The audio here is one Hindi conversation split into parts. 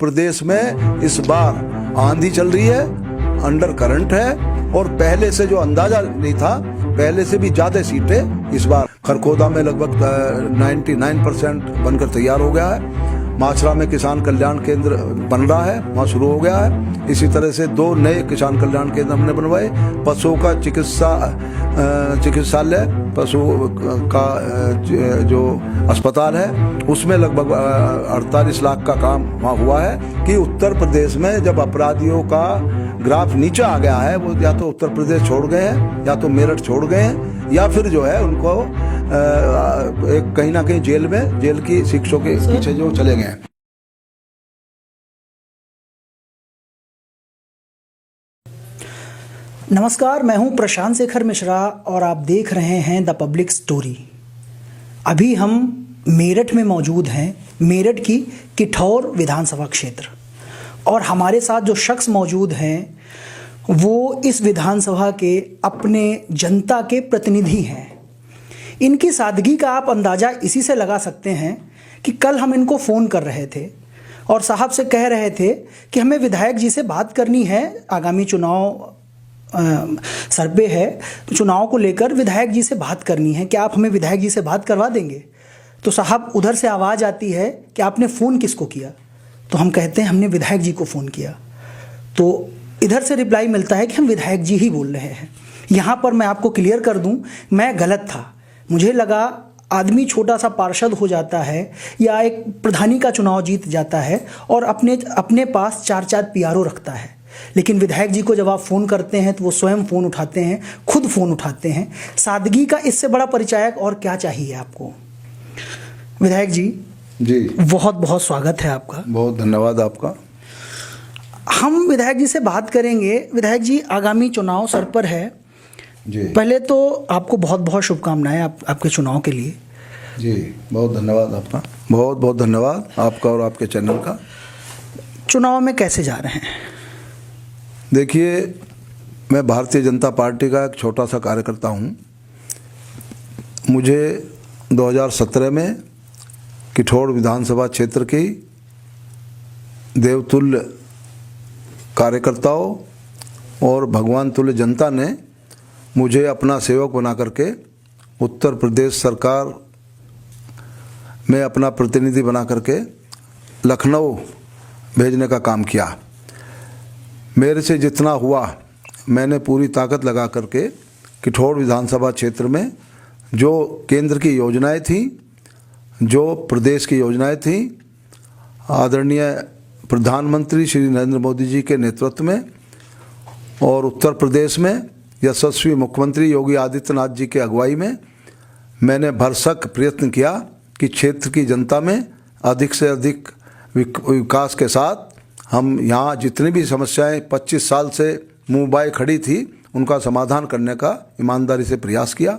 प्रदेश में इस बार आंधी चल रही है, अंडर करंट है, और पहले से जो अंदाजा नहीं था, पहले से भी ज्यादा सीटें इस बार खरखोदा में लगभग 99% बनकर तैयार हो गया है। माछरा में किसान कल्याण केंद्र बन रहा है, वहाँ शुरू हो गया है। इसी तरह से 2 नए किसान कल्याण केंद्र हमने बनवाए। पशुओं का चिकित्सालय, पशु का जो अस्पताल है, उसमें लगभग 48 लाख का काम वहाँ हुआ है। कि उत्तर प्रदेश में जब अपराधियों का ग्राफ नीचे आ गया है, वो या तो उत्तर प्रदेश छोड़ गए हैं, या तो मेरठ छोड़ गए हैं, या फिर जो है उनको एक कहीं ना कहीं जेल की शिक्षों के पीछे जो चले गए हैं। नमस्कार, मैं हूं प्रशांत शेखर मिश्रा और आप देख रहे हैं द पब्लिक स्टोरी। अभी हम मेरठ में मौजूद हैं, मेरठ की किठौर विधानसभा क्षेत्र, और हमारे साथ जो शख्स मौजूद हैं वो इस विधानसभा के अपने जनता के प्रतिनिधि हैं। इनकी सादगी का आप अंदाज़ा इसी से लगा सकते हैं कि कल हम इनको फ़ोन कर रहे थे और साहब से कह रहे थे कि हमें विधायक जी से बात करनी है, आगामी चुनाव सर पे है, तो चुनाव को लेकर विधायक जी से बात करनी है, क्या आप हमें विधायक जी से बात करवा देंगे? तो साहब उधर से आवाज़ आती है कि आपने फ़ोन किसको किया? तो हम कहते हैं हमने विधायक जी को फ़ोन किया। तो इधर से रिप्लाई मिलता है कि हम विधायक जी ही बोल रहे हैं। यहाँ पर मैं आपको क्लियर कर दूँ, मैं गलत था। मुझे लगा आदमी छोटा सा पार्षद हो जाता है या एक प्रधानी का चुनाव जीत जाता है और अपने पास 4 पीआरओ रखता है, लेकिन विधायक जी को जब आप फ़ोन करते हैं तो वो स्वयं फ़ोन उठाते हैं, खुद फ़ोन उठाते हैं। सादगी का इससे बड़ा परिचायक और क्या चाहिए आपको? विधायक जी बहुत बहुत स्वागत है आपका। बहुत धन्यवाद आपका। हम विधायक जी से बात करेंगे। विधायक जी, आगामी चुनाव सर पर है जी। पहले तो आपको बहुत बहुत शुभकामनाएं आपके चुनाव के लिए। जी, बहुत धन्यवाद आपका, बहुत बहुत धन्यवाद आपका और आपके चैनल का। चुनाव में कैसे जा रहे हैं? देखिए, मैं भारतीय जनता पार्टी का एक छोटा सा कार्यकर्ता हूँ। मुझे 2017 में किठौर विधानसभा क्षेत्र की देवतुल्य कार्यकर्ताओं और भगवान तुल्य जनता ने मुझे अपना सेवक बना करके उत्तर प्रदेश सरकार में अपना प्रतिनिधि बना करके लखनऊ भेजने का काम किया। मेरे से जितना हुआ मैंने पूरी ताकत लगा करके किठौर विधानसभा क्षेत्र में जो केंद्र की योजनाएं थी, जो प्रदेश की योजनाएं थी, आदरणीय प्रधानमंत्री श्री नरेंद्र मोदी जी के नेतृत्व में और उत्तर प्रदेश में यशस्वी मुख्यमंत्री योगी आदित्यनाथ जी के अगुवाई में मैंने भरसक प्रयत्न किया कि क्षेत्र की जनता में अधिक से अधिक विकास के साथ हम यहाँ जितनी भी समस्याएं 25 साल से मुँह बाए खड़ी थी उनका समाधान करने का ईमानदारी से प्रयास किया।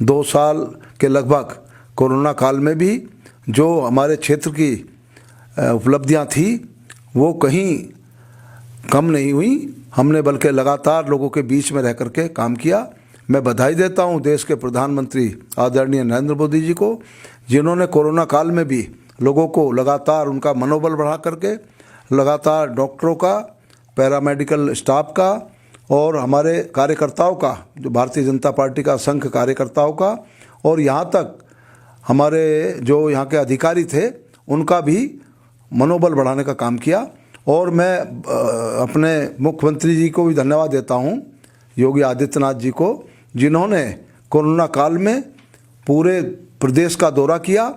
2 साल के लगभग कोरोना काल में भी जो हमारे क्षेत्र की उपलब्धियां थी वो कहीं कम नहीं हुई, हमने बल्कि लगातार लोगों के बीच में रह करके काम किया। मैं बधाई देता हूं देश के प्रधानमंत्री आदरणीय नरेंद्र मोदी जी को, जिन्होंने कोरोना काल में भी लोगों को लगातार उनका मनोबल बढ़ा करके लगातार डॉक्टरों का, पैरामेडिकल स्टाफ का और हमारे कार्यकर्ताओं का, जो भारतीय जनता पार्टी का असंख्य कार्यकर्ताओं का, और यहाँ तक हमारे जो यहाँ के अधिकारी थे उनका भी मनोबल बढ़ाने का काम किया। और मैं अपने मुख्यमंत्री जी को भी धन्यवाद देता हूँ, योगी आदित्यनाथ जी को, जिन्होंने कोरोना काल में पूरे प्रदेश का दौरा किया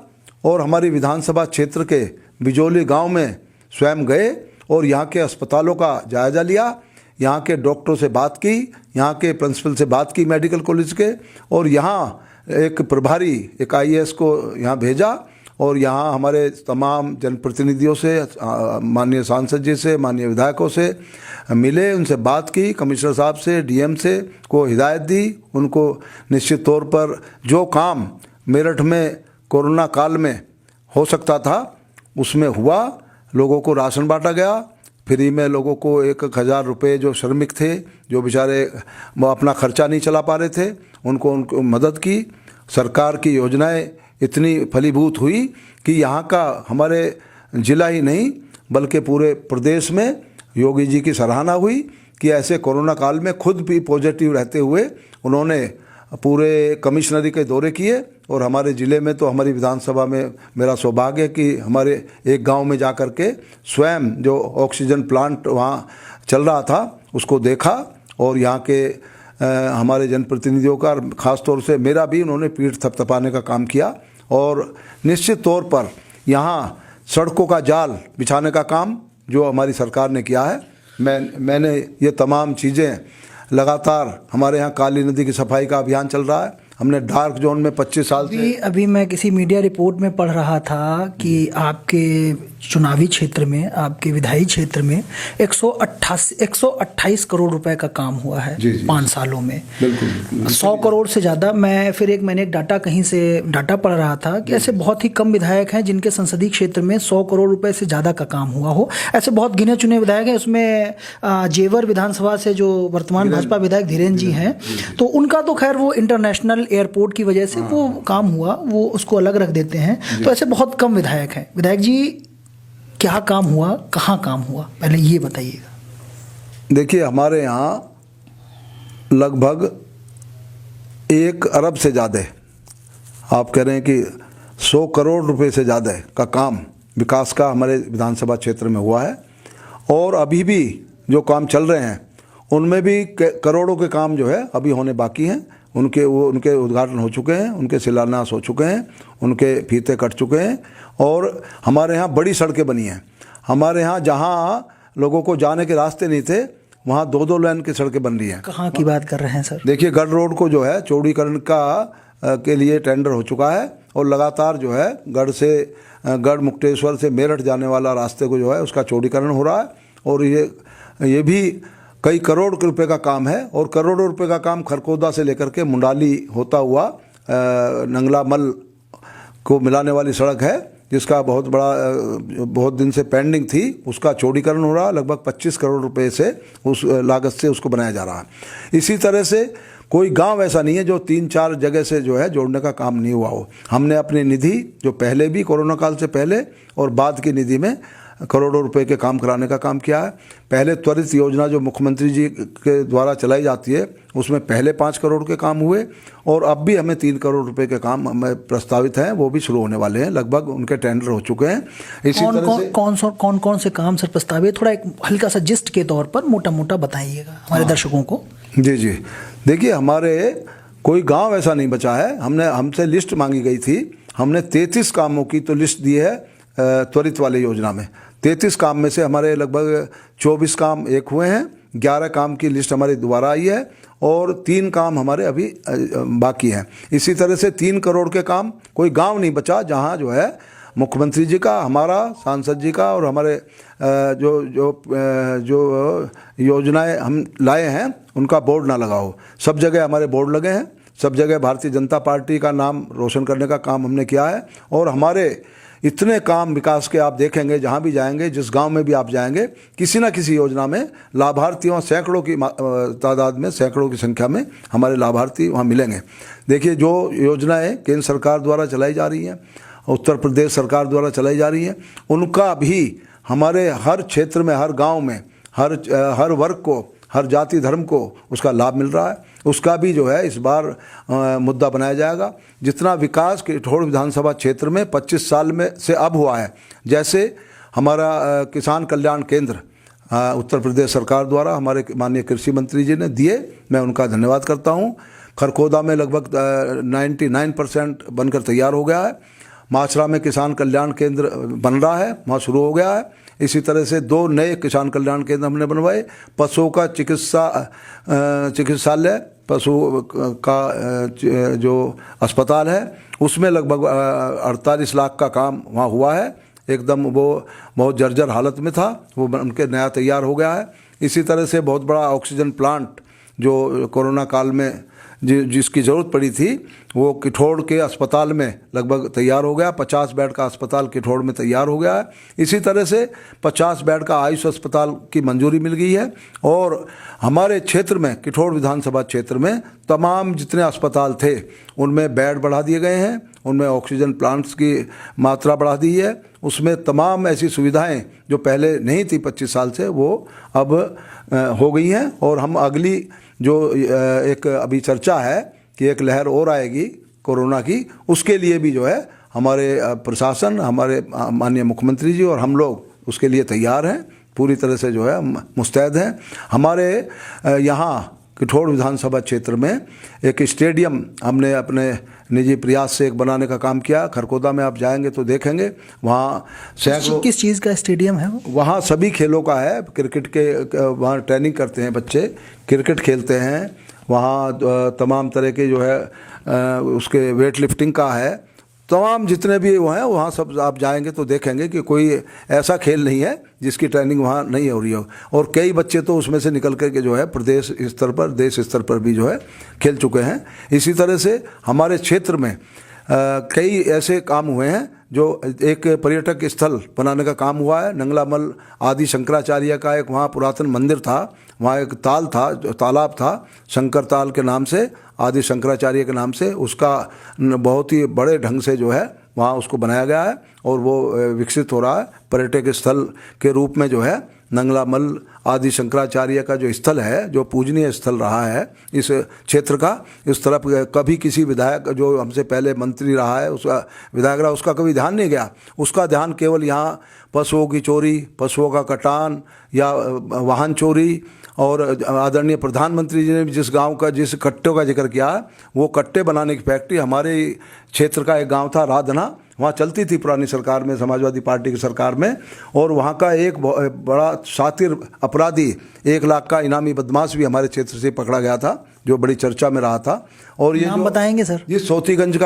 और हमारी विधानसभा क्षेत्र के बिजौली गांव में स्वयं गए और यहाँ के अस्पतालों का जायज़ा लिया, यहाँ के डॉक्टरों से बात की, यहाँ के प्रिंसिपल से बात की मेडिकल कॉलेज के, और यहाँ एक प्रभारी एक IAS को यहाँ भेजा और यहाँ हमारे तमाम जनप्रतिनिधियों से, माननीय सांसद जी से, माननीय विधायकों से मिले, उनसे बात की, कमिश्नर साहब से, DM से को हिदायत दी। उनको निश्चित तौर पर जो काम मेरठ में कोरोना काल में हो सकता था उसमें हुआ। लोगों को राशन बांटा गया फ्री में, लोगों को 1000 रुपये जो श्रमिक थे, जो बेचारे अपना खर्चा नहीं चला पा रहे थे, उनको मदद की। सरकार की योजनाएं इतनी फलीभूत हुई कि यहाँ का हमारे ज़िला ही नहीं बल्कि पूरे प्रदेश में योगी जी की सराहना हुई कि ऐसे कोरोना काल में खुद भी पॉजिटिव रहते हुए उन्होंने पूरे कमिश्नरी के दौरे किए। और हमारे ज़िले में तो हमारी विधानसभा में मेरा सौभाग्य है कि हमारे एक गांव में जा कर के स्वयं जो ऑक्सीजन प्लांट वहाँ चल रहा था उसको देखा, और यहाँ के हमारे जनप्रतिनिधियों का ख़ास तौर से मेरा भी उन्होंने पीठ थपथपाने का काम किया। और निश्चित तौर पर यहाँ सड़कों का जाल बिछाने का काम जो हमारी सरकार ने किया है, मैंने ये तमाम चीज़ें लगातार, हमारे यहाँ काली नदी की सफाई का अभियान चल रहा है। हमने डार्क जोन में 25 साल से अभी मैं किसी मीडिया रिपोर्ट में पढ़ रहा था कि आपके चुनावी क्षेत्र में, आपके विधायी क्षेत्र में 128 करोड़ रुपए का काम हुआ है 5 सालों में। बिल्कुल 100 करोड़ से ज़्यादा। मैंने एक डाटा कहीं से डाटा पढ़ रहा था कि ऐसे बहुत ही कम विधायक हैं जिनके संसदीय क्षेत्र में 100 करोड़ रुपए से ज़्यादा का काम हुआ हो। ऐसे बहुत गिने चुने विधायक हैं। उसमें जेवर विधानसभा से जो वर्तमान भाजपा विधायक धीरेन्द्र जी हैं, तो उनका तो खैर वो इंटरनेशनल एयरपोर्ट की वजह से वो काम हुआ, वो उसको अलग रख देते हैं। तो ऐसे बहुत कम विधायक हैं। विधायक जी, क्या काम हुआ, कहाँ काम हुआ, पहले ये बताइएगा। देखिए, हमारे यहाँ लगभग 1 अरब से ज़्यादा, आप कह रहे हैं कि 100 करोड़ रुपए से ज़्यादा का काम विकास का हमारे विधानसभा क्षेत्र में हुआ है। और अभी भी जो काम चल रहे हैं उनमें भी करोड़ों के काम जो है अभी होने बाकी हैं। उनके उद्घाटन हो चुके हैं, उनके शिलान्यास हो चुके हैं, उनके फीते कट चुके हैं। और हमारे यहाँ बड़ी सड़कें बनी हैं। हमारे यहाँ जहाँ लोगों को जाने के रास्ते नहीं थे वहाँ 2-2 लेन की सड़कें बन रही हैं। कहाँ की बात कर रहे हैं सर? देखिए, गढ़ रोड को जो है चौड़ीकरण के लिए टेंडर हो चुका है, और लगातार जो है गढ़ मुक्तेश्वर से मेरठ जाने वाला रास्ते को जो है उसका चौड़ीकरण हो रहा है। और ये भी कई करोड़ रुपए का काम है। और करोड़ों रुपए का काम खरकोदा से लेकर के मुंडाली होता हुआ नंगला मल को मिलाने वाली सड़क है, जिसका बहुत दिन से पेंडिंग थी, उसका चौड़ीकरण हो रहा है। लगभग 25 करोड़ रुपए से उस लागत से उसको बनाया जा रहा है। इसी तरह से कोई गांव ऐसा नहीं है जो 3-4 जगह से जो है जोड़ने का काम नहीं हुआ हो। हमने अपनी निधि जो पहले भी कोरोना काल से पहले और बाद की निधि में करोड़ों रुपए के काम कराने का काम किया है। पहले त्वरित योजना जो मुख्यमंत्री जी के द्वारा चलाई जाती है उसमें पहले 5 करोड़ के काम हुए, और अब भी हमें 3 करोड़ रुपए के काम हमें प्रस्तावित हैं, वो भी शुरू होने वाले हैं। लगभग उनके टेंडर हो चुके हैं। इसी तरह से कौन से काम सर प्रस्तावित, थोड़ा एक हल्का सा जिस्ट के तौर पर मोटा मोटा बताइएगा हमारे दर्शकों को। जी, देखिए, हमारे कोई गाँव ऐसा नहीं बचा है। हमसे लिस्ट मांगी गई थी, हमने 33 कामों की तो लिस्ट दी है त्वरित वाली योजना में। 33 काम में से हमारे लगभग 24 काम एक हुए हैं, 11 काम की लिस्ट हमारी दोबारा आई है, और 3 काम हमारे अभी बाकी हैं। इसी तरह से 3 करोड़ के काम, कोई गांव नहीं बचा जहां जो है मुख्यमंत्री जी का, हमारा सांसद जी का और हमारे जो योजनाएं हम लाए हैं उनका बोर्ड ना लगा हो। सब जगह हमारे बोर्ड लगे हैं, सब जगह भारतीय जनता पार्टी का नाम रोशन करने का काम हमने किया है। और हमारे इतने काम विकास के आप देखेंगे, जहाँ भी जाएंगे, जिस गांव में भी आप जाएंगे, किसी ना किसी योजना में लाभार्थियों सैकड़ों की तादाद में, सैकड़ों की संख्या में हमारे लाभार्थी वहाँ मिलेंगे। देखिए, जो योजनाएं केंद्र सरकार द्वारा चलाई जा रही हैं, उत्तर प्रदेश सरकार द्वारा चलाई जा रही हैं, उनका भी हमारे हर क्षेत्र में, हर गाँव में, हर वर्ग को, हर जाति धर्म को उसका लाभ मिल रहा है। उसका भी जो है इस बार मुद्दा बनाया जाएगा। जितना विकास किठौड़ विधानसभा क्षेत्र में 25 साल में से अब हुआ है, जैसे हमारा किसान कल्याण केंद्र उत्तर प्रदेश सरकार द्वारा हमारे माननीय कृषि मंत्री जी ने दिए, मैं उनका धन्यवाद करता हूँ। खरखोदा में लगभग 99% बनकर तैयार हो गया है। माछरा में किसान कल्याण केंद्र बन रहा है, वहाँ शुरू हो गया है। इसी तरह से 2 नए किसान कल्याण केंद्र हमने बनवाए। पशुओं का चिकित्सालय, पशु का जो अस्पताल है उसमें लगभग 48 लाख का काम वहाँ हुआ है। एकदम वो बहुत जर्जर हालत में था, वो उनके नया तैयार हो गया है। इसी तरह से बहुत बड़ा ऑक्सीजन प्लांट जो कोरोना काल में जिसकी ज़रूरत पड़ी थी, वो किठौड़ के अस्पताल में लगभग तैयार हो गया। 50 बेड का अस्पताल किठौड़ में तैयार हो गया है। इसी तरह से 50 बेड का आयुष अस्पताल की मंजूरी मिल गई है। और हमारे क्षेत्र में, किठौड़ विधानसभा क्षेत्र में तमाम जितने अस्पताल थे उनमें बेड बढ़ा दिए गए हैं, उनमें ऑक्सीजन प्लांट्स की मात्रा बढ़ा दी है, उसमें तमाम ऐसी सुविधाएं जो पहले नहीं थी 25 साल से वो अब हो गई हैं। और हम अगली जो एक अभी चर्चा है कि एक लहर और आएगी कोरोना की, उसके लिए भी जो है हमारे प्रशासन, हमारे माननीय मुख्यमंत्री जी और हम लोग उसके लिए तैयार हैं, पूरी तरह से जो है मुस्तैद हैं। हमारे यहाँ किठौड़ विधानसभा क्षेत्र में एक स्टेडियम हमने अपने निजी प्रयास से एक बनाने का काम किया। खरकोदा में आप जाएंगे तो देखेंगे वहाँ सैकड़ों, किस चीज़ का स्टेडियम है वो? वहाँ सभी खेलों का है। क्रिकेट के वहाँ ट्रेनिंग करते हैं बच्चे, क्रिकेट खेलते हैं वहाँ, तमाम तरह के जो है उसके वेट लिफ्टिंग का है, तमाम जितने भी वो हैं वहाँ सब आप जाएंगे तो देखेंगे कि कोई ऐसा खेल नहीं है जिसकी ट्रेनिंग वहाँ नहीं हो रही हो। और कई बच्चे तो उसमें से निकल कर के जो है प्रदेश स्तर पर, देश स्तर पर भी जो है खेल चुके हैं। इसी तरह से हमारे क्षेत्र में कई ऐसे काम हुए हैं जो एक पर्यटक स्थल बनाने का काम हुआ है। नंगलामल आदि शंकराचार्य का एक वहाँ पुरातन मंदिर था, वहाँ एक ताल था, तालाब था शंकर ताल के नाम से, आदि शंकराचार्य के नाम से, उसका बहुत ही बड़े ढंग से जो है वहाँ उसको बनाया गया है और वो विकसित हो रहा है पर्यटक स्थल के रूप में। जो है नंगलामल आदि शंकराचार्य का जो स्थल है, जो पूजनीय स्थल रहा है इस क्षेत्र का, इस तरफ कभी किसी विधायक जो हमसे पहले मंत्री रहा है, उसका विधायक रहा, उसका कभी ध्यान नहीं गया। उसका ध्यान केवल यहाँ पशुओं की चोरी, पशुओं का कटान या वाहन चोरी, और आदरणीय प्रधानमंत्री जी ने भी जिस गांव का, जिस कट्टों का जिक्र किया, वो कट्टे बनाने की फैक्ट्री हमारे क्षेत्र का एक गांव था राधना, वहाँ चलती थी पुरानी सरकार में, समाजवादी पार्टी की सरकार में। और वहाँ का एक बड़ा शातिर अपराधी, 1 लाख का इनामी बदमाश भी हमारे क्षेत्र से पकड़ा गया था, जो बड़ी चर्चा में रहा था। और ये नाम बताएंगे सर? जिस सोतीगंज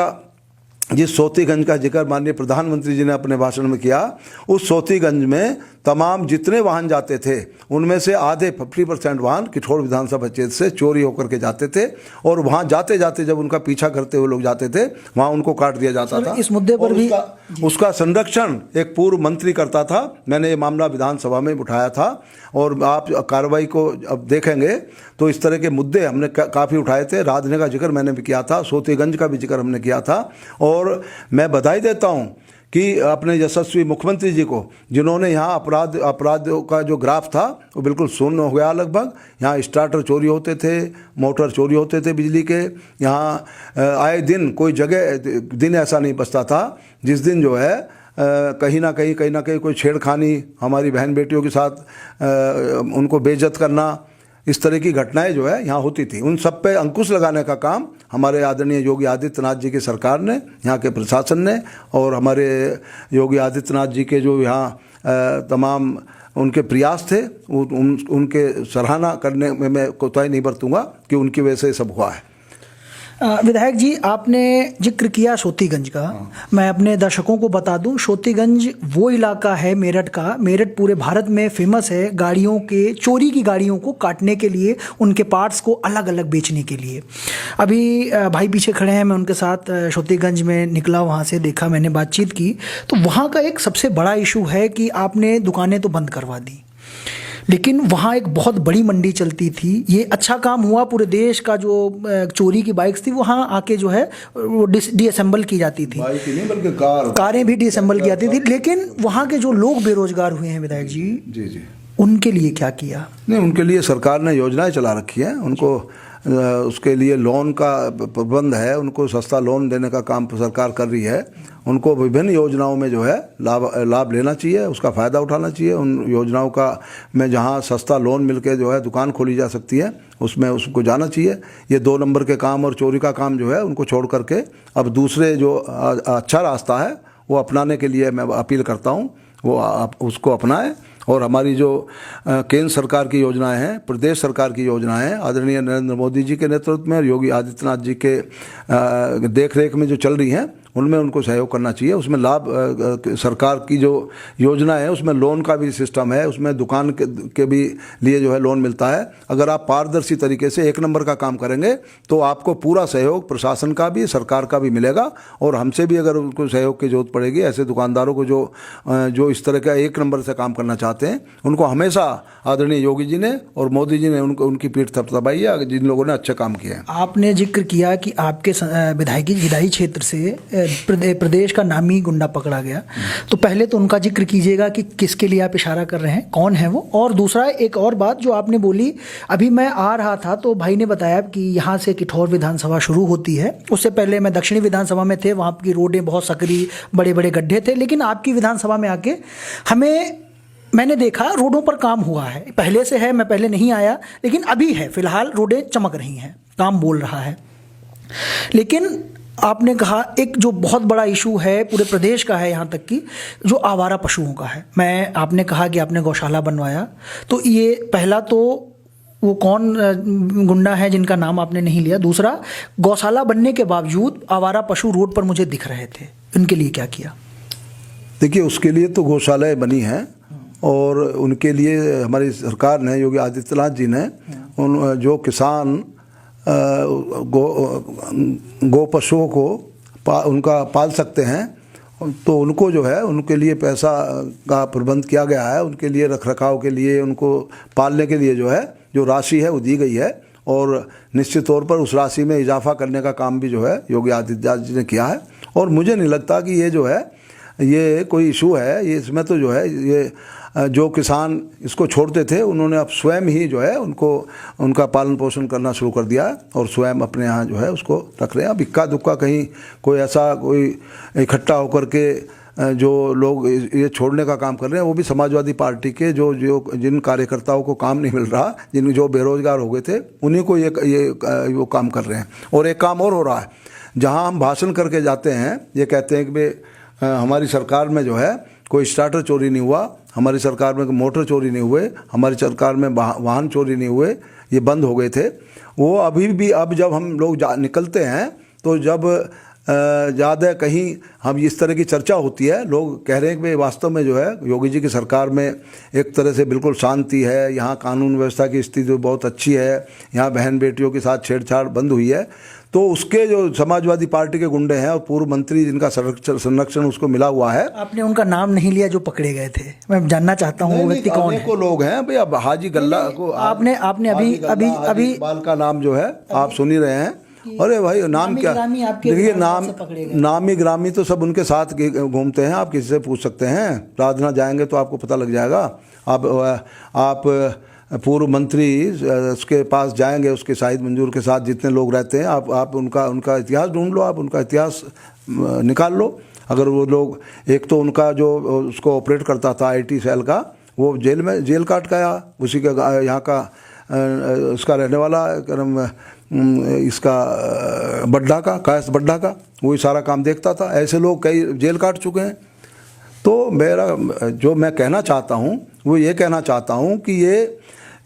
का जिक्र माननीय प्रधानमंत्री जी ने अपने भाषण में किया, उस सोतीगंज में तमाम जितने वाहन जाते थे उनमें से आधे 50% वाहन किठौड़ विधानसभा क्षेत्र से चोरी होकर के जाते थे। और वहाँ जाते जाते जब उनका पीछा करते हुए लोग जाते थे, वहाँ उनको काट दिया जाता था। इस मुद्दे पर भी उसका संरक्षण एक पूर्व मंत्री करता था। मैंने ये मामला विधानसभा में उठाया था और आप कार्रवाई को अब देखेंगे तो इस तरह के मुद्दे हमने काफ़ी उठाए थे। राधने का जिक्र मैंने भी किया था, सोतीगंज का भी जिक्र हमने किया था। और मैं बधाई देता हूँ कि अपने यशस्वी मुख्यमंत्री जी को, जिन्होंने यहाँ अपराधों का जो ग्राफ था वो बिल्कुल शून्य हो गया लगभग। यहाँ स्टार्टर चोरी होते थे, मोटर चोरी होते थे बिजली के, यहाँ आए दिन कोई जगह दिन ऐसा नहीं बचता था जिस दिन जो है कहीं ना कहीं कोई छेड़खानी, हमारी बहन बेटियों के साथ उनको बेइज्जत करना, इस तरह की घटनाएं जो है यहाँ होती थी। उन सब पे अंकुश लगाने का काम हमारे आदरणीय योगी आदित्यनाथ जी की सरकार ने, यहाँ के प्रशासन ने, और हमारे योगी आदित्यनाथ जी के जो यहाँ तमाम उनके प्रयास थे, उनके सराहना करने में मैं कोताही नहीं बरतूंगा कि उनकी वजह से सब हुआ है। विधायक जी, आपने जिक्र किया सोतीगंज का। मैं अपने दर्शकों को बता दूं, सोतीगंज वो इलाका है मेरठ का, मेरठ पूरे भारत में फेमस है गाड़ियों के, चोरी की गाड़ियों को काटने के लिए, उनके पार्ट्स को अलग अलग बेचने के लिए। अभी भाई पीछे खड़े हैं, मैं उनके साथ सोतीगंज में निकला, वहाँ से देखा, मैंने बातचीत की, तो वहाँ का एक सबसे बड़ा इशू है कि आपने दुकानें तो बंद करवा दी, लेकिन वहाँ एक बहुत बड़ी मंडी चलती थी। ये अच्छा काम हुआ, पूरे देश का जो चोरी की बाइक्स थी वहाँ आके जो है वो डिसम्बल की जाती थी, बाइक नहीं बल्कि कारें भी डिसम्बल की जाती थी। लेकिन वहाँ के जो लोग बेरोजगार हुए हैं विधायक जी, जी उनके लिए क्या किया? नहीं, उनके लिए सरकार ने योजनाएं चला रखी हैं। उनको उसके लिए लोन का प्रबंध है, उनको सस्ता लोन देने का काम सरकार कर रही है। उनको विभिन्न योजनाओं में जो है लाभ लेना चाहिए, उसका फ़ायदा उठाना चाहिए। उन योजनाओं का में जहां सस्ता लोन मिलके जो है दुकान खोली जा सकती है, उसमें उसको जाना चाहिए। ये 2 नंबर के काम और चोरी का काम जो है उनको छोड़ करके अब दूसरे जो अच्छा रास्ता है वो अपनाने के लिए मैं अपील करता हूँ, वो उसको अपनाएं। और हमारी जो केंद्र सरकार की योजनाएं हैं, प्रदेश सरकार की योजनाएं हैं, आदरणीय नरेंद्र मोदी जी के नेतृत्व में और योगी आदित्यनाथ जी के देख रेख में जो चल रही हैं, उनमें उनको सहयोग करना चाहिए। उसमें लाभ सरकार की जो योजना है उसमें लोन का भी सिस्टम है, उसमें दुकान के भी लिए जो है लोन मिलता है। अगर आप पारदर्शी तरीके से एक नंबर का काम करेंगे तो आपको पूरा सहयोग प्रशासन का भी सरकार का भी मिलेगा, और हमसे भी अगर उनको सहयोग की जरूरत पड़ेगी, ऐसे दुकानदारों को जो इस तरह का एक नंबर से काम करना चाहते हैं, उनको हमेशा आदरणीय योगी जी ने और मोदी जी ने उनकी पीठ थपथपाई है, जिन लोगों ने अच्छे काम किए हैं। आपने जिक्र किया कि आपके विधायी क्षेत्र से प्रदेश का नामी गुंडा पकड़ा गया, तो पहले तो उनका जिक्र कीजिएगा कि किसके लिए आप इशारा कर रहे हैं, कौन है वो। और दूसरा एक और बात जो आपने बोली, अभी मैं आ रहा था तो भाई ने बताया कि यहाँ से किठौर विधानसभा शुरू होती है। उससे पहले मैं दक्षिणी विधानसभा में थे, वहाँ की रोडें बहुत सकरी, बड़े बड़े गड्ढे थे, लेकिन आपकी विधानसभा में आके मैंने देखा रोडों पर काम हुआ है। पहले से है, मैं पहले नहीं आया, लेकिन अभी है, फिलहाल रोडें चमक रही हैं, काम बोल रहा है। लेकिन आपने कहा एक जो बहुत बड़ा इशू है पूरे प्रदेश का है, यहाँ तक कि जो आवारा पशुओं का है। आपने कहा कि आपने गौशाला बनवाया, तो ये पहला तो वो कौन गुंडा है जिनका नाम आपने नहीं लिया। दूसरा, गौशाला बनने के बावजूद आवारा पशु रोड पर मुझे दिख रहे थे, उनके लिए क्या किया? देखिए, उसके लिए तो गौशालाएँ बनी हैं, और उनके लिए हमारी सरकार ने, योगी आदित्यनाथ जी ने, उन जो किसान गो पशुओं को उनका पाल सकते हैं, तो उनको जो है उनके लिए पैसा का प्रबंध किया गया है। उनके लिए रख रखाव के लिए, उनको पालने के लिए जो है जो राशि है वो दी गई है, और निश्चित तौर पर उस राशि में इजाफा करने का काम भी जो है योगी आदित्यनाथ जी ने किया है। और मुझे नहीं लगता कि ये जो है ये कोई इशू है। ये इसमें तो जो है ये जो किसान इसको छोड़ते थे, उन्होंने अब स्वयं ही जो है उनका पालन पोषण करना शुरू कर दिया है, और स्वयं अपने यहाँ जो है उसको रख रहे हैं। अब इक्का दुक्का कहीं कोई ऐसा कोई इकट्ठा होकर के जो लोग ये छोड़ने का काम कर रहे हैं, वो भी समाजवादी पार्टी के जिन कार्यकर्ताओं को काम नहीं मिल रहा, जो बेरोजगार हो गए थे, उन्हीं को ये वो काम कर रहे हैं। और एक काम और हो रहा है, जहाँ हम भाषण करके जाते हैं, ये कहते हैं कि भाई हमारी सरकार में जो है कोई स्टार्टर चोरी नहीं हुआ, हमारी सरकार में मोटर चोरी नहीं हुए, हमारी सरकार में वाहन चोरी नहीं हुए, ये बंद हो गए थे। वो अभी भी, अब जब हम लोग निकलते हैं तो जब ज़्यादा कहीं हम इस तरह की चर्चा होती है, लोग कह रहे हैं कि वास्तव में जो है योगी जी की सरकार में एक तरह से बिल्कुल शांति है, यहाँ कानून व्यवस्था की स्थिति बहुत अच्छी है, यहाँ बहन बेटियों के साथ छेड़छाड़ बंद हुई है। तो उसके जो समाजवादी पार्टी के गुंडे हैं और पूर्व मंत्री जिनका संरक्षण उसको मिला हुआ है, आपने उनका नाम नहीं लिया जो पकड़े गए थे। मैं जानना चाहता हूँ वो व्यक्ति कौन है। को लोग हैं भाई। अब हाजी गल्ला को आपने अभी इकबाल का नाम जो है आप सुन ही रहे हैं। अरे भाई, नाम क्या, देखिए नामी ग्रामी तो सब उनके साथ घूमते हैं, आप किसी से पूछ सकते हैं। राजना जाएंगे तो आपको पता लग जाएगा। आप पूर्व मंत्री उसके पास जाएंगे, उसके शाहिद मंजूर के साथ जितने लोग रहते हैं, आप उनका इतिहास ढूंढ लो, आप उनका इतिहास निकाल लो। अगर वो लोग, एक तो उनका जो उसको ऑपरेट करता था IT सेल का, वो जेल काट गया, उसी का यहाँ का उसका रहने वाला इसका बड्डा का, कायस बड्डा का, वही सारा काम देखता था। ऐसे लोग कई जेल काट चुके हैं। तो जो मैं कहना चाहता हूँ वो ये कहना चाहता हूँ कि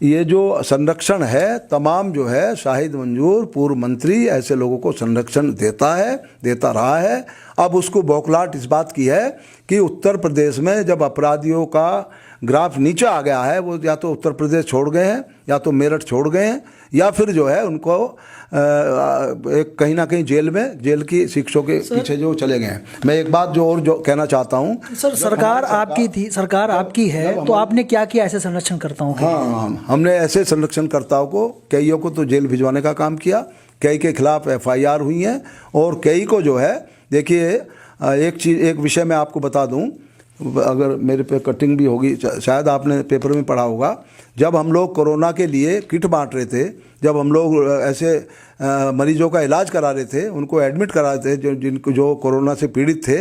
ये जो संरक्षण है, तमाम जो है शाहिद मंजूर पूर्व मंत्री ऐसे लोगों को संरक्षण देता रहा है। अब उसको बौखलाहट इस बात की है कि उत्तर प्रदेश में जब अपराधियों का ग्राफ नीचे आ गया है, वो या तो उत्तर प्रदेश छोड़ गए हैं, या तो मेरठ छोड़ गए हैं, या फिर जो है उनको एक कहीं ना कहीं जेल की शिक्षों के पीछे जो चले गए हैं। मैं एक बात जो कहना चाहता हूँ सर, सरकार आपकी है, तो आपने क्या किया ऐसे संरक्षणकर्ताओं के? हाँ, हमने ऐसे संरक्षणकर्ताओं को, कईयों को तो जेल भिजवाने का काम किया, कई के खिलाफ FIR हुई हैं, और कई को जो है, देखिए एक विषय मैं आपको बता दूं, अगर मेरे पे कटिंग भी होगी, शायद आपने पेपर में पढ़ा होगा, जब हम लोग कोरोना के लिए किट बांट रहे थे, जब हम लोग ऐसे मरीजों का इलाज करा रहे थे, उनको एडमिट करा रहे थे जो कोरोना से पीड़ित थे,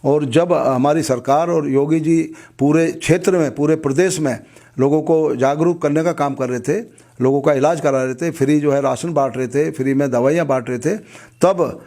और जब हमारी सरकार और योगी जी पूरे क्षेत्र में, पूरे प्रदेश में लोगों को जागरूक करने का काम कर रहे थे, लोगों का इलाज करा रहे थे, फ्री जो है राशन बांट रहे थे, फ्री में दवाइयाँ बांट रहे थे, तब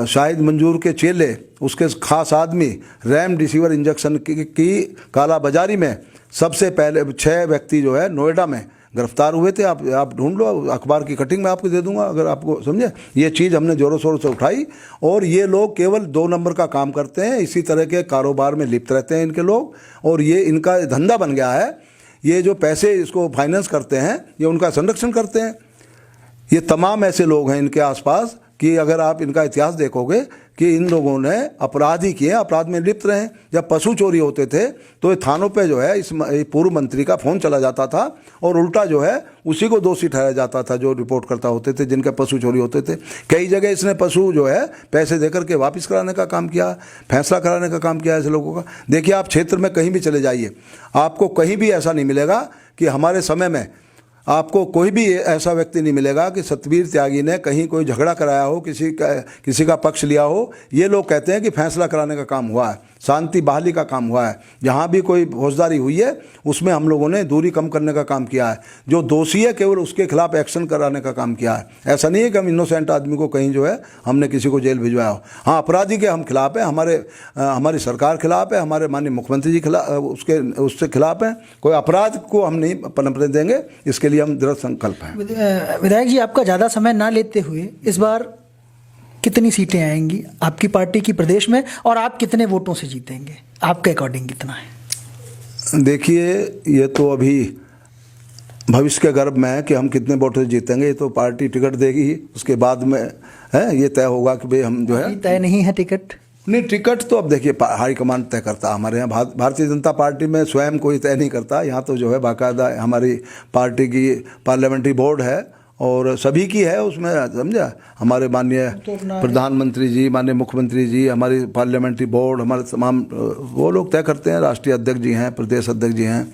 शाहिद मंजूर के चेले, उसके खास आदमी रेमडेसिविर इंजेक्शन की कालाबाजारी में सबसे पहले 6 व्यक्ति जो है नोएडा में गिरफ्तार हुए थे। आप ढूंढ लो, अखबार की कटिंग मैं आपको दे दूंगा अगर आपको समझे। ये चीज़ हमने ज़ोरों शोरों से उठाई और ये लोग केवल 2 नंबर का काम करते हैं, इसी तरह के कारोबार में लिप्त रहते हैं इनके लोग, और ये इनका धंधा बन गया है। ये जो पैसे इसको फाइनेंस करते हैं ये उनका संरक्षण करते हैं। ये तमाम ऐसे लोग हैं इनके आसपास कि अगर आप इनका इतिहास देखोगे कि इन लोगों ने अपराध ही किए, अपराध में लिप्त रहे। जब पशु चोरी होते थे तो ये थानों पे जो है इस पूर्व मंत्री का फ़ोन चला जाता था और उल्टा जो है उसी को दोषी ठहराया जाता था जो रिपोर्ट करता होते थे जिनके पशु चोरी होते थे। कई जगह इसने पशु जो है पैसे देकर के वापस कराने का काम किया, फैसला कराने का काम किया ऐसे लोगों का। देखिए आप क्षेत्र में कहीं भी चले जाइए, आपको कहीं भी ऐसा नहीं मिलेगा कि हमारे समय में आपको कोई भी ऐसा व्यक्ति नहीं मिलेगा कि सतवीर त्यागी ने कहीं कोई झगड़ा कराया हो, किसी का पक्ष लिया हो। ये लोग कहते हैं कि फैसला कराने का काम हुआ है, शांति बहाली का काम हुआ है। जहाँ भी कोई फौजदारी हुई है उसमें हम लोगों ने दूरी कम करने का काम किया है। जो दोषी है केवल उसके खिलाफ एक्शन कराने का काम किया है। ऐसा नहीं है कि हम इनोसेंट आदमी को कहीं जो है हमने किसी को जेल भिजवाया हो। हाँ, अपराधी के हम खिलाफ हैं, हमारी सरकार खिलाफ है, हमारे माननीय मुख्यमंत्री जी खिलाफ उससे खिलाफ हैं। कोई अपराध को हम नहीं पनपने देंगे, इसके लिए हम दृढ़ संकल्प हैं। विधायक जी, आपका ज़्यादा समय ना लेते हुए इस बार कितनी सीटें आएंगी आपकी पार्टी की प्रदेश में, और आप कितने वोटों से जीतेंगे? आपके अकॉर्डिंग कितना है? देखिए, ये तो अभी भविष्य के गर्भ में है कि हम कितने वोटों से जीतेंगे। ये तो पार्टी टिकट देगी, उसके बाद में है ये तय होगा कि भाई हम जो है। तय नहीं है टिकट? नहीं, टिकट तो अब देखिए हाईकमान तय करता है। हमारे यहाँ भारतीय जनता पार्टी में स्वयं कोई तय नहीं करता। यहाँ तो जो है बाकायदा हमारी पार्टी की पार्लियामेंट्री बोर्ड है और सभी की है उसमें, समझा। हमारे माननीय प्रधानमंत्री जी, माननीय मुख्यमंत्री जी, हमारी पार्लियामेंट्री बोर्ड, हमारे तमाम वो लोग तय करते हैं। राष्ट्रीय अध्यक्ष जी हैं, प्रदेश अध्यक्ष जी हैं,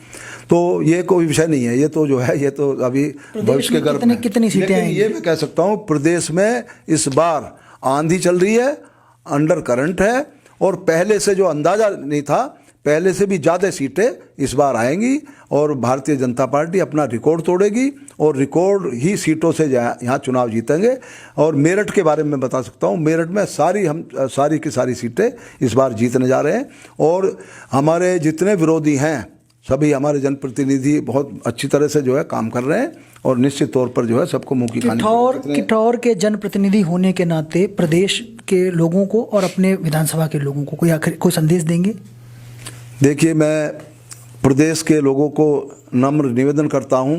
तो ये कोई विषय नहीं है। ये तो जो है ये तो अभी भविष्य के गर्भ में। कितनी सीटें आएंगी? ये मैं कह सकता हूँ प्रदेश में इस बार आंधी चल रही है, अंडर करंट है, और पहले से जो अंदाजा नहीं था, पहले से भी ज़्यादा सीटें इस बार आएंगी और भारतीय जनता पार्टी अपना रिकॉर्ड तोड़ेगी और रिकॉर्ड ही सीटों से यहाँ चुनाव जीतेंगे। और मेरठ के बारे में बता सकता हूँ, मेरठ में सारी की सारी सीटें इस बार जीतने जा रहे हैं। और हमारे जितने विरोधी हैं सभी हमारे जनप्रतिनिधि बहुत अच्छी तरह से जो है काम कर रहे हैं और निश्चित तौर पर जो है सबको मुंह की खानी। किठौर के जनप्रतिनिधि होने के नाते प्रदेश के लोगों को और अपने विधानसभा के लोगों को कोई संदेश देंगे? देखिए, मैं प्रदेश के लोगों को नम्र निवेदन करता हूं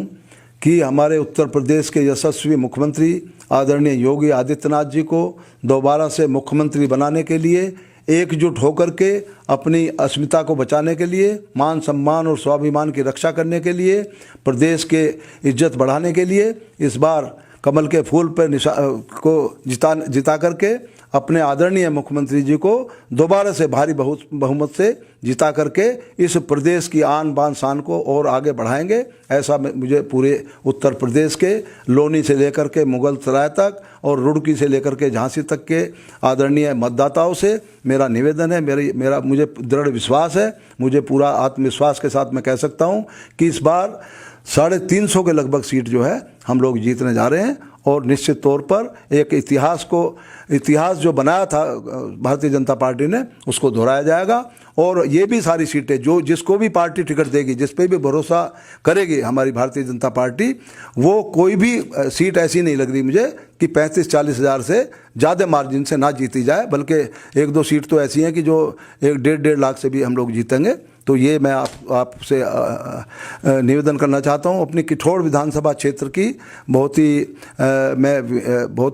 कि हमारे उत्तर प्रदेश के यशस्वी मुख्यमंत्री आदरणीय योगी आदित्यनाथ जी को दोबारा से मुख्यमंत्री बनाने के लिए एकजुट होकर के अपनी अस्मिता को बचाने के लिए, मान सम्मान और स्वाभिमान की रक्षा करने के लिए, प्रदेश के इज्जत बढ़ाने के लिए इस बार कमल के फूल पर को जिता करके अपने आदरणीय मुख्यमंत्री जी को दोबारा से भारी बहुमत से जिता करके इस प्रदेश की आन बान शान को और आगे बढ़ाएंगे। ऐसा मुझे पूरे उत्तर प्रदेश के लोनी से लेकर के मुगल सराय तक और रुड़की से लेकर के झांसी तक के आदरणीय मतदाताओं से मेरा निवेदन है। मुझे दृढ़ विश्वास है, मुझे पूरा आत्मविश्वास के साथ मैं कह सकता हूँ कि इस बार 350 के लगभग सीट जो है हम लोग जीतने जा रहे हैं। और निश्चित तौर पर एक इतिहास जो बनाया था भारतीय जनता पार्टी ने उसको दोहराया जाएगा। और ये भी सारी सीटें जिसको भी पार्टी टिकट देगी, जिस पे भी भरोसा करेगी हमारी भारतीय जनता पार्टी, वो कोई भी सीट ऐसी नहीं लग रही मुझे कि 35-40 हज़ार से ज़्यादा मार्जिन से ना जीती जाए, बल्कि 1-2 सीट तो ऐसी हैं कि जो 1-1.5 लाख से भी हम लोग जीतेंगे। तो ये मैं आपसे निवेदन करना चाहता हूँ। अपनी किठौर विधानसभा क्षेत्र की बहुत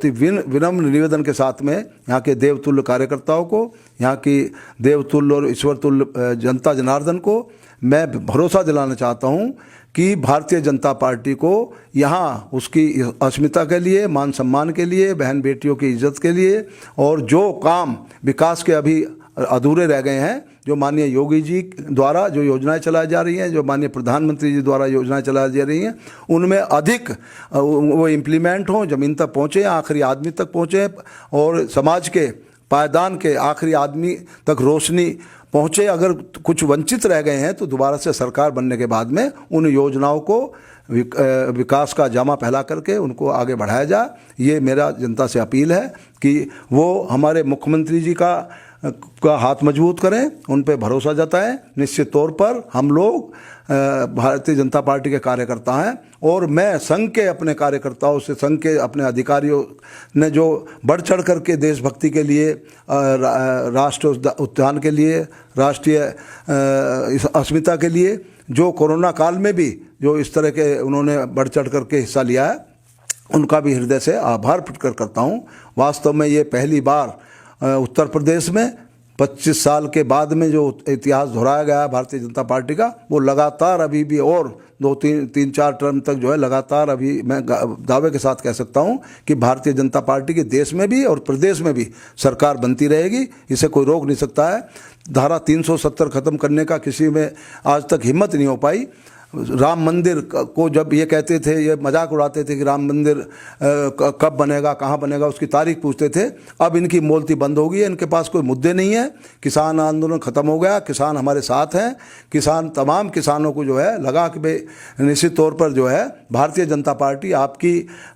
ही विनम्र निवेदन के साथ में यहाँ के देवतुल्य कार्यकर्ताओं को, यहाँ की देवतुल्य और ईश्वरतुल्य जनता जनार्दन को मैं भरोसा दिलाना चाहता हूँ कि भारतीय जनता पार्टी को यहाँ उसकी अस्मिता के लिए, मान सम्मान के लिए, बहन बेटियों की इज्जत के लिए और जो काम विकास के अभी अधूरे रह गए हैं, जो माननीय योगी जी द्वारा जो योजनाएं चलाई जा रही हैं, जो माननीय प्रधानमंत्री जी द्वारा योजनाएं चलाई जा रही हैं, उनमें अधिक वो इम्प्लीमेंट हों, ज़मीन तक पहुँचे, आखिरी आदमी तक पहुँचे और समाज के पायदान के आखिरी आदमी तक रोशनी पहुँचे। अगर कुछ वंचित रह गए हैं तो दोबारा से सरकार बनने के बाद में उन योजनाओं को विकास का जामा फैला करके उनको आगे बढ़ाया जाए। ये मेरा जनता से अपील है कि वो हमारे मुख्यमंत्री जी का का हाथ मजबूत करें, उन पे भरोसा जताएं। निश्चित तौर पर हम लोग भारतीय जनता पार्टी के कार्यकर्ता हैं और मैं संघ के अपने कार्यकर्ताओं से, संघ के अपने अधिकारियों ने जो बढ़ चढ़ करके देशभक्ति के लिए, राष्ट्र उत्थान के लिए, राष्ट्रीय अस्मिता के लिए, जो कोरोना काल में भी जो इस तरह के उन्होंने बढ़ चढ़ करके हिस्सा लिया है, उनका भी हृदय से आभार प्रकट करता हूँ। वास्तव में ये पहली बार उत्तर प्रदेश में 25 साल के बाद में जो इतिहास दोहराया गया है भारतीय जनता पार्टी का, वो लगातार अभी भी और 2-3-4 टर्म तक जो है लगातार, अभी मैं दावे के साथ कह सकता हूँ कि भारतीय जनता पार्टी की देश में भी और प्रदेश में भी सरकार बनती रहेगी। इसे कोई रोक नहीं सकता है। धारा 370 खत्म करने का किसी में आज तक हिम्मत नहीं हो पाई। राम मंदिर को जब ये कहते थे, ये मजाक उड़ाते थे कि राम मंदिर कब बनेगा, कहाँ बनेगा, उसकी तारीख पूछते थे। अब इनकी मोलती बंद हो गई है, इनके पास कोई मुद्दे नहीं है। किसान आंदोलन खत्म हो गया, किसान हमारे साथ हैं। किसान, तमाम किसानों को जो है लगा कि भाई निश्चित तौर पर जो है भारतीय जनता पार्टी आपकी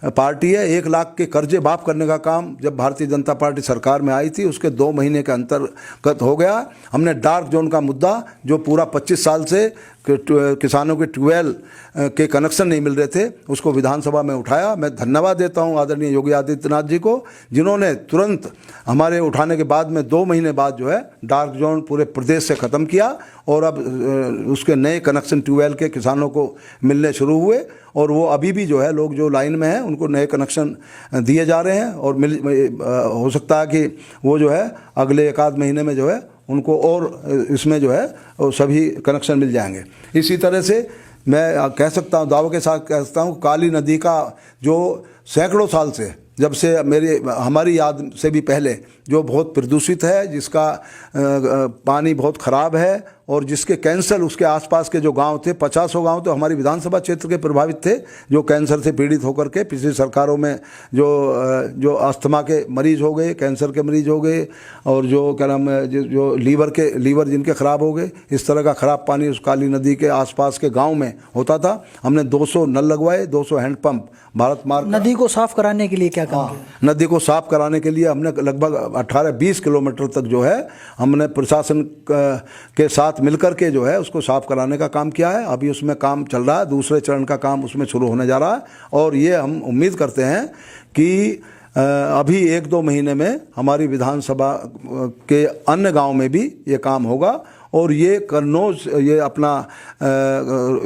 पार्टी है। 1 लाख के कर्जे माफ़ करने का काम जब भारतीय जनता पार्टी सरकार में आई थी, उसके 2 महीने के अंतर्गत हो गया। हमने डार्क जोन का मुद्दा जो पूरा 25 साल से किसानों के ट्यूबवेल के कनेक्शन नहीं मिल रहे थे, उसको विधानसभा में उठाया। मैं धन्यवाद देता हूं आदरणीय योगी आदित्यनाथ जी को, जिन्होंने तुरंत हमारे उठाने के बाद में 2 महीने बाद जो है डार्क जोन पूरे प्रदेश से ख़त्म किया और अब उसके नए कनेक्शन ट्यूबवेल के किसानों को मिलने शुरू हुए और वो अभी भी जो है लोग जो लाइन में हैं उनको नए कनेक्शन दिए जा रहे हैं और हो सकता है कि वो जो है अगले 1-आध महीने में जो है उनको और इसमें जो है सभी कनेक्शन मिल जाएंगे। इसी तरह से मैं कह सकता हूँ, दावे के साथ कह सकता हूँ, काली नदी का जो सैकड़ों साल से, जब से हमारी याद से भी पहले, जो बहुत प्रदूषित है, जिसका पानी बहुत ख़राब है और जिसके कैंसर, उसके आसपास के जो गांव थे, 50 गांव तो हमारी विधानसभा क्षेत्र के प्रभावित थे, जो कैंसर से पीड़ित होकर के पिछली सरकारों में जो अस्थमा के मरीज हो गए, कैंसर के मरीज हो गए और जो क्या नाम है, जो लीवर जिनके ख़राब हो गए, इस तरह का ख़राब पानी उस काली नदी के आसपास के गाँव में होता था। हमने 200 नल लगवाए, 200 हैंडपम्प भारत मार्ग। नदी को साफ कराने के लिए क्या काम किया? नदी को साफ कराने के लिए हमने लगभग 18-20 किलोमीटर तक जो है हमने प्रशासन के साथ मिलकर के जो है उसको साफ कराने का काम किया है। अभी उसमें काम चल रहा है, दूसरे चरण का काम उसमें शुरू होने जा रहा है और ये हम उम्मीद करते हैं कि अभी 1-2 महीने में हमारी विधानसभा के अन्य गांव में भी ये काम होगा और ये कन्नौज, ये अपना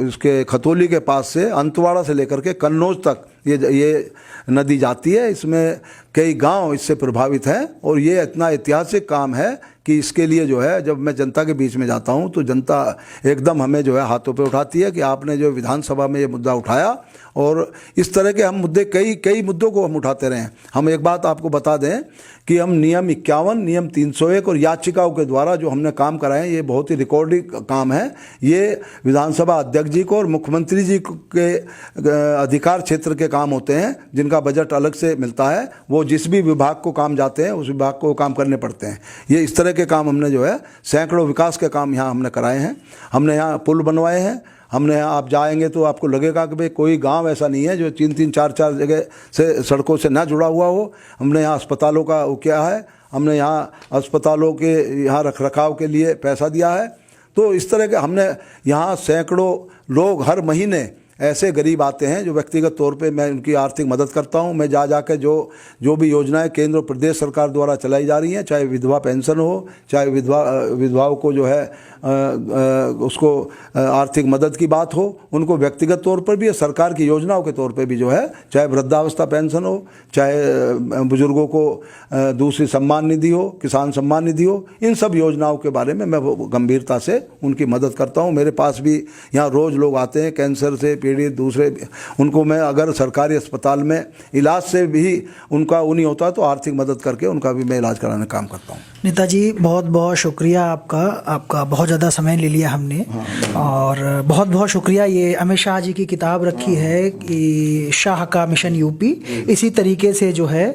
इसके खतौली के पास से अंतवाड़ा से लेकर के कन्नौज तक ये नदी जाती है। इसमें कई गांव इससे प्रभावित हैं और ये इतना ऐतिहासिक काम है कि इसके लिए जो है जब मैं जनता के बीच में जाता हूं तो जनता एकदम हमें जो है हाथों पे उठाती है कि आपने जो विधानसभा में ये मुद्दा उठाया। और इस तरह के हम मुद्दे कई मुद्दों को हम उठाते रहे हैं। हम एक बात आपको बता दें कि हम नियम 51, नियम 301 और याचिकाओं के द्वारा जो हमने काम कराए हैं, ये बहुत ही रिकॉर्डिंग काम है। ये विधानसभा अध्यक्ष जी को और मुख्यमंत्री जी के अधिकार क्षेत्र के काम होते हैं, जिनका बजट अलग से मिलता है। वो जिस भी विभाग को काम जाते हैं उस विभाग को काम करने पड़ते हैं। ये इस तरह के काम हमने जो है सैकड़ों विकास के काम यहाँ हमने कराए हैं। हमने यहाँ पुल बनवाए हैं। हमने यहाँ, आप जाएंगे तो आपको लगेगा कि भाई कोई गांव ऐसा नहीं है जो 3-3, 4-4 जगह से सड़कों से ना जुड़ा हुआ हो। हमने यहाँ अस्पतालों का वो किया है, हमने यहाँ अस्पतालों के यहाँ रख रखाव के लिए पैसा दिया है। तो इस तरह के हमने यहाँ सैकड़ों लोग हर महीने ऐसे गरीब आते हैं जो व्यक्तिगत तौर पे मैं उनकी आर्थिक मदद करता हूं। मैं जा के जो भी योजनाएं केंद्र और प्रदेश सरकार द्वारा चलाई जा रही हैं, चाहे विधवा पेंशन हो, चाहे विधवाओं को जो है उसको आर्थिक मदद की बात हो, उनको व्यक्तिगत तौर पर भी, सरकार की योजनाओं के तौर पे भी जो है, चाहे वृद्धावस्था पेंशन हो, चाहे बुजुर्गों को दूसरी सम्मान निधि हो, किसान सम्मान निधि हो, इन सब योजनाओं के बारे में मैं गंभीरता से उनकी मदद करता हूँ। मेरे पास भी यहाँ रोज़ लोग आते हैं कैंसर से पीड़ित, दूसरे, उनको मैं अगर सरकारी अस्पताल में इलाज से भी उनका नहीं होता तो आर्थिक मदद करके उनका भी मैं इलाज कराने का काम करता हूँ। नेताजी बहुत बहुत शुक्रिया आपका बहुत ज़्यादा समय ले लिया हमने। और बहुत बहुत शुक्रिया। ये अमित शाह जी की किताब रखी है कि शाह का मिशन यूपी, इसी तरीके से जो है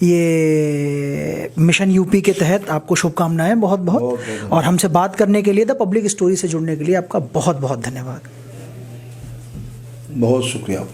ये मिशन यूपी के तहत आपको शुभकामनाएं बहुत बहुत। और हमसे बात करने के लिए, द पब्लिक स्टोरी से जुड़ने के लिए आपका बहुत बहुत धन्यवाद। बहुत शुक्रिया।